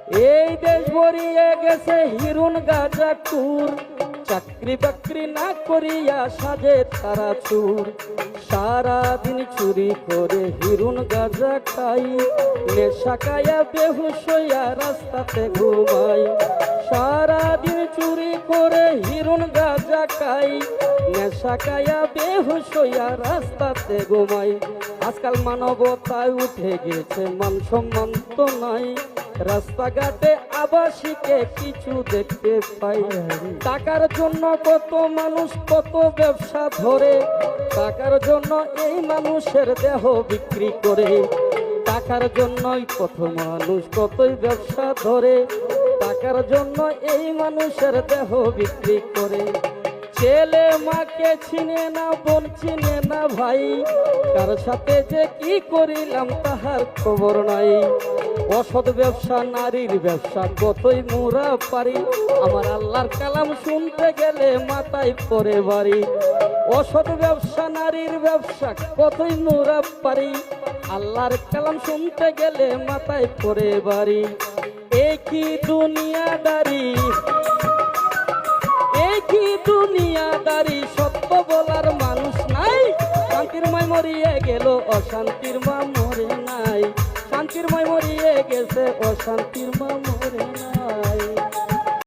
এই দেশ ভরিয়ে গেছে হিরুন গাজা টুর, চাকরি বাকরি না করিয়া সাজে তারা চুর। সারাদিন চুরি করে হিরুন গাজা খাই, নেশা খায়া বেহুশ হইয়া রাস্তাতে ঘুমাই। সারাদিন চুরি করে হিরুন গাজা খাই, নেশা খায়া বেহুশ হইয়া রাস্তাতে ঘুমাই। আজকাল মানবতায় উঠে গেছে, মান সম্মান তো নাই, রাস্তাঘাটে আবাসিকে কিছু দেখতে পাই। টাকার জন্য কত মানুষ কত ব্যবসা ধরে, টাকার জন্য এই মানুষের দেহ বিক্রি করে। টাকার জন্যই কত মানুষ কতই ব্যবসা ধরে, টাকার জন্য এই মানুষের দেহ বিক্রি করে। ছেলে মাকে চিনে না, বোন চিনে না ভাই, কার সাথে যে কি করিলাম তাহার খবর নাই। অসৎ ব্যবসা নারীর ব্যবসা কতই মোরা পারি, আমার আল্লাহর কালাম শুনতে গেলে মাথায় পড়ে বাড়ি। অসৎ ব্যবসা নারীর ব্যবসা কতই মোরা পারি, আল্লাহর কালাম শুনতে গেলে মাথায় পড়ে বাড়ি। একই দুনিয়াদারি, একই দুনিয়াদারি, সত্য বলার মানুষ নাই। শান্তির মাই মরিয়ে গেল, অশান্তির মা মরে নাই। শান্তির মাই মরিয়ে গেছে, অশান্তির মা মরে নাই।